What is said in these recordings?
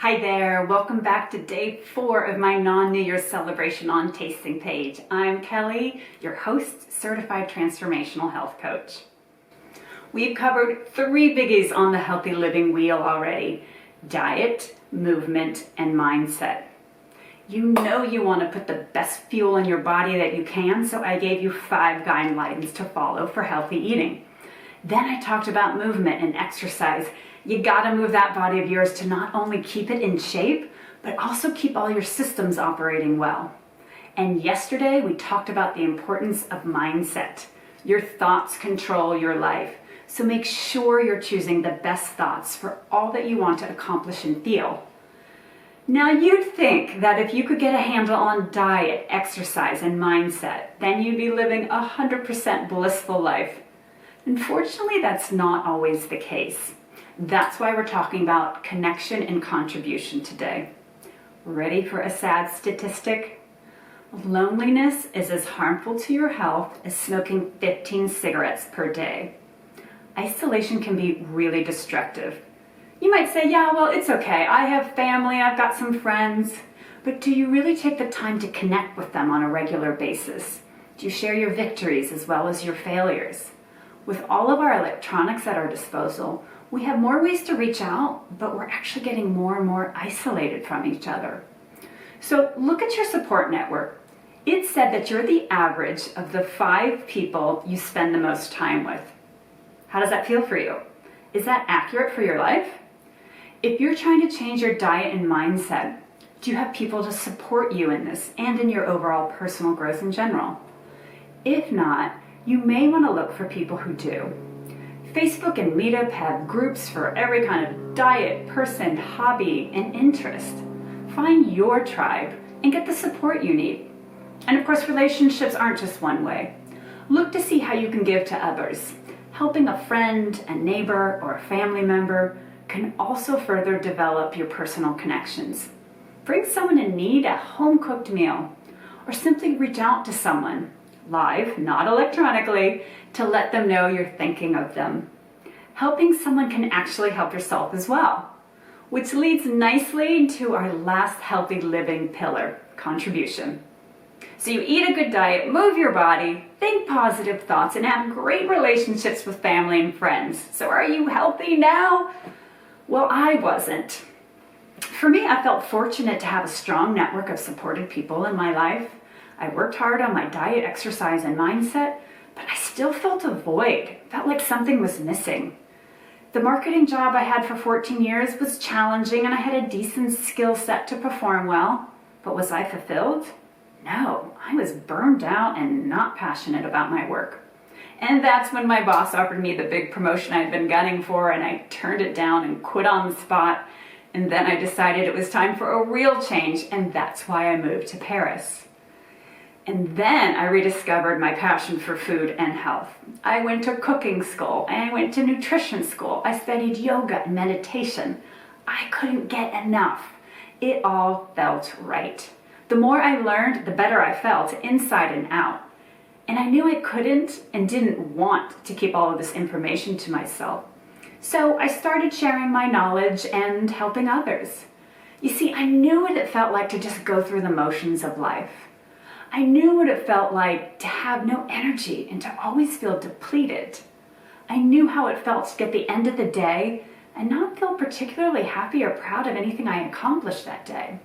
Hi there, welcome back to day 4 of my non-New Year's celebration on Tasting Page. I'm Kelly, your host, certified transformational health coach. We've covered 3 biggies on the healthy living wheel already: diet, movement, and mindset. You know you want to put the best fuel in your body that you can, so I gave you 5 guidelines to follow for healthy eating. Then I talked about movement and exercise. You gotta move that body of yours to not only keep it in shape, but also keep all your systems operating well. And yesterday we talked about the importance of mindset. Your thoughts control your life, so make sure you're choosing the best thoughts for all that you want to accomplish and feel. Now you'd think that if you could get a handle on diet, exercise, and mindset, then you'd be living a 100% blissful life. Unfortunately, that's not always the case. That's why we're talking about connection and contribution today. Ready for a sad statistic? Loneliness is as harmful to your health as smoking 15 cigarettes per day. Isolation can be really destructive. You might say, yeah, well, it's okay. I have family, I've got some friends. But do you really take the time to connect with them on a regular basis? Do you share your victories as well as your failures? With all of our electronics at our disposal, we have more ways to reach out, but we're actually getting more and more isolated from each other. So look at your support network. It said that you're the average of the 5 people you spend the most time with. How does that feel for you? Is that accurate for your life? If you're trying to change your diet and mindset, do you have people to support you in this and in your overall personal growth in general? If not, you may want to look for people who do. Facebook and Meetup have groups for every kind of diet, person, hobby, and interest. Find your tribe and get the support you need. And of course, relationships aren't just one way. Look to see how you can give to others. Helping a friend, a neighbor, or a family member can also further develop your personal connections. Bring someone in need a home-cooked meal, or simply reach out to someone, live, not electronically, to let them know you're thinking of them. Helping someone can actually help yourself as well, which leads nicely to our last healthy living pillar, contribution. So you eat a good diet, move your body, think positive thoughts, and have great relationships with family and friends. So are you healthy now? Well, I wasn't. For me, I felt fortunate to have a strong network of supportive people in my life. I worked hard on my diet, exercise, and mindset, but I still felt a void, felt like something was missing. The marketing job I had for 14 years was challenging and I had a decent skill set to perform well, but was I fulfilled? No, I was burned out and not passionate about my work. And that's when my boss offered me the big promotion I'd been gunning for, and I turned it down and quit on the spot. And then I decided it was time for a real change, and that's why I moved to Paris. And then I rediscovered my passion for food and health. I went to cooking school, I went to nutrition school, I studied yoga and meditation. I couldn't get enough. It all felt right. The more I learned, the better I felt, inside and out. And I knew I couldn't and didn't want to keep all of this information to myself. So I started sharing my knowledge and helping others. You see, I knew what it felt like to just go through the motions of life. I knew what it felt like to have no energy and to always feel depleted. I knew how it felt to get the end of the day and not feel particularly happy or proud of anything I accomplished that day.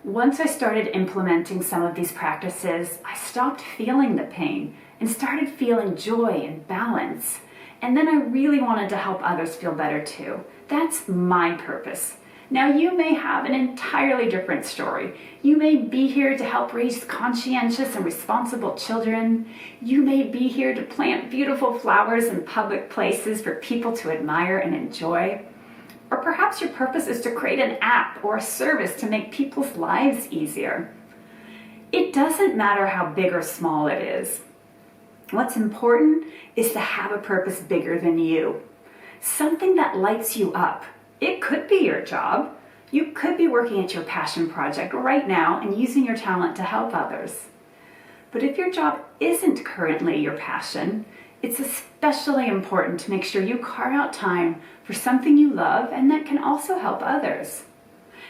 Once I started implementing some of these practices, I stopped feeling the pain and started feeling joy and balance. And then I really wanted to help others feel better too. That's my purpose. Now you may have an entirely different story. You may be here to help raise conscientious and responsible children. You may be here to plant beautiful flowers in public places for people to admire and enjoy. Or perhaps your purpose is to create an app or a service to make people's lives easier. It doesn't matter how big or small it is. What's important is to have a purpose bigger than you. Something that lights you up. It could be your job. You could be working at your passion project right now and using your talent to help others. But if your job isn't currently your passion, it's especially important to make sure you carve out time for something you love and that can also help others.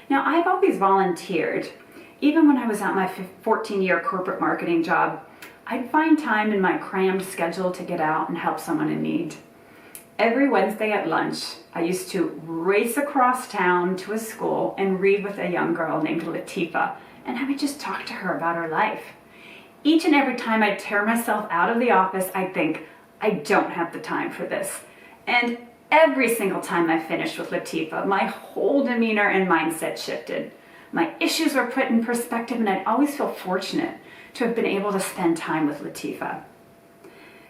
Now, I've always volunteered. Even when I was at my 14-year corporate marketing job, I'd find time in my crammed schedule to get out and help someone in need. Every Wednesday at lunch, I used to race across town to a school and read with a young girl named Latifa, and I would just talk to her about her life. Each and every time I'd tear myself out of the office, I'd think, I don't have the time for this. And every single time I finished with Latifa, my whole demeanor and mindset shifted. My issues were put in perspective, and I'd always feel fortunate to have been able to spend time with Latifa.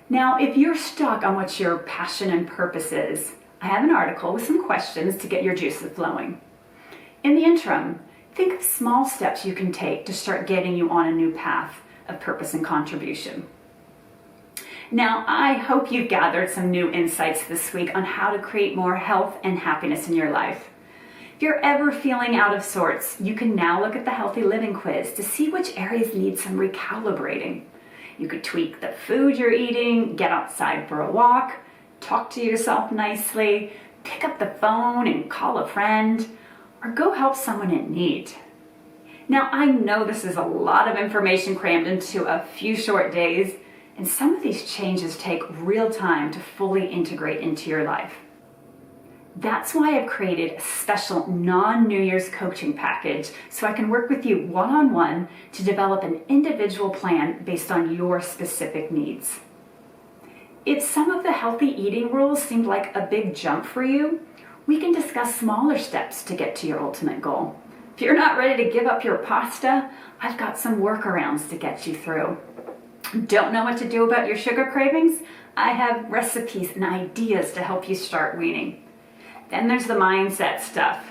Now, if you're stuck on what your passion and purpose is, I have an article with some questions to get your juices flowing. In the interim, think of small steps you can take to start getting you on a new path of purpose and contribution. Now, I hope you've gathered some new insights this week on how to create more health and happiness in your life. If you're ever feeling out of sorts, you can now look at the Healthy Living Quiz to see which areas need some recalibrating. You could tweak the food you're eating, get outside for a walk, talk to yourself nicely, pick up the phone and call a friend, or go help someone in need. Now, I know this is a lot of information crammed into a few short days, and some of these changes take real time to fully integrate into your life. That's why I've created a special non-New Year's coaching package so I can work with you one-on-one to develop an individual plan based on your specific needs. If some of the healthy eating rules seemed like a big jump for you, we can discuss smaller steps to get to your ultimate goal. If you're not ready to give up your pasta, I've got some workarounds to get you through. Don't know what to do about your sugar cravings? I have recipes and ideas to help you start weaning. Then there's the mindset stuff.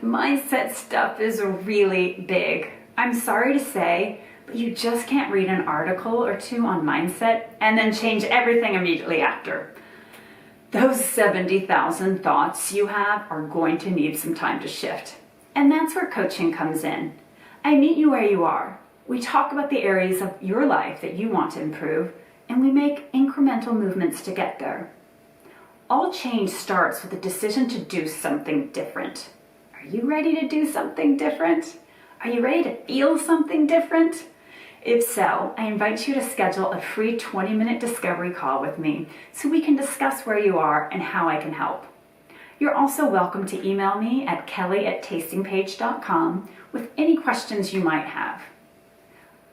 The mindset stuff is really big. I'm sorry to say, but you just can't read an article or two on mindset and then change everything immediately after. Those 70,000 thoughts you have are going to need some time to shift. And that's where coaching comes in. I meet you where you are. We talk about the areas of your life that you want to improve, and we make incremental movements to get there. All change starts with a decision to do something different. Are you ready to do something different? Are you ready to feel something different? If so, I invite you to schedule a free 20-minute discovery call with me so we can discuss where you are and how I can help. You're also welcome to email me at kelly@tastingpage.com with any questions you might have.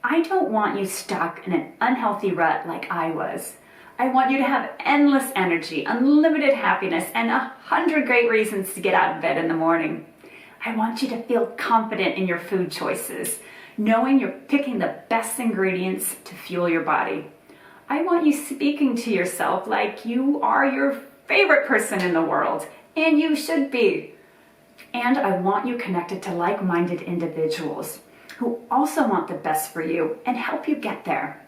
I don't want you stuck in an unhealthy rut like I was. I want you to have endless energy, unlimited happiness, and 100 great reasons to get out of bed in the morning. I want you to feel confident in your food choices, knowing you're picking the best ingredients to fuel your body. I want you speaking to yourself like you are your favorite person in the world, and you should be. And I want you connected to like-minded individuals who also want the best for you and help you get there.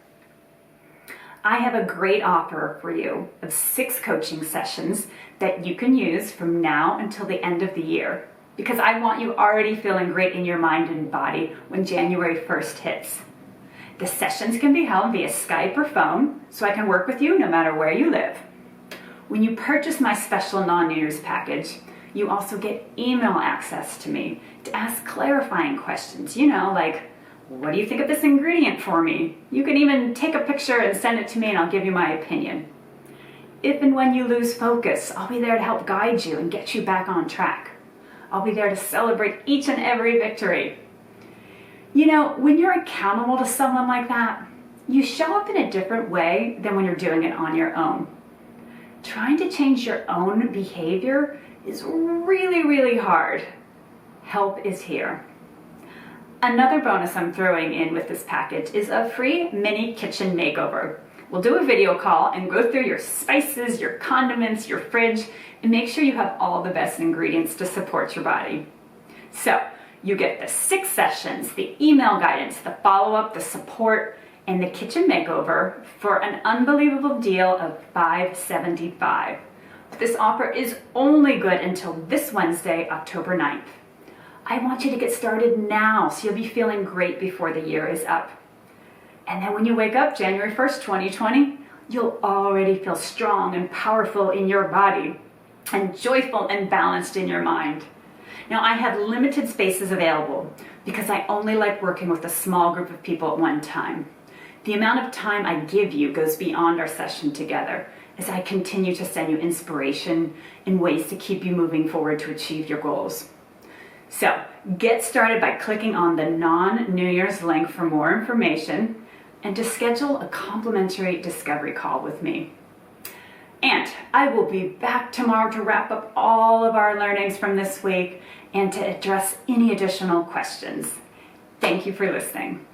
I have a great offer for you of 6 coaching sessions that you can use from now until the end of the year, because I want you already feeling great in your mind and body when January 1st hits. The sessions can be held via Skype or phone, so I can work with you no matter where you live. When you purchase my special non-New Year's package, you also get email access to me to ask clarifying questions, like, what do you think of this ingredient for me? You can even take a picture and send it to me and I'll give you my opinion. If and when you lose focus, I'll be there to help guide you and get you back on track. I'll be there to celebrate each and every victory. When you're accountable to someone like that, you show up in a different way than when you're doing it on your own. Trying to change your own behavior is really, really hard. Help is here. Another bonus I'm throwing in with this package is a free mini kitchen makeover. We'll do a video call and go through your spices, your condiments, your fridge, and make sure you have all the best ingredients to support your body. So, you get the 6 sessions, the email guidance, the follow-up, the support, and the kitchen makeover for an unbelievable deal of $575. This offer is only good until this Wednesday, October 9th. I want you to get started now so you'll be feeling great before the year is up. And then when you wake up January 1st, 2020, you'll already feel strong and powerful in your body and joyful and balanced in your mind. Now, I have limited spaces available because I only like working with a small group of people at one time. The amount of time I give you goes beyond our session together as I continue to send you inspiration and ways to keep you moving forward to achieve your goals. So, get started by clicking on the non-New Year's link for more information and to schedule a complimentary discovery call with me. And I will be back tomorrow to wrap up all of our learnings from this week and to address any additional questions. Thank you for listening.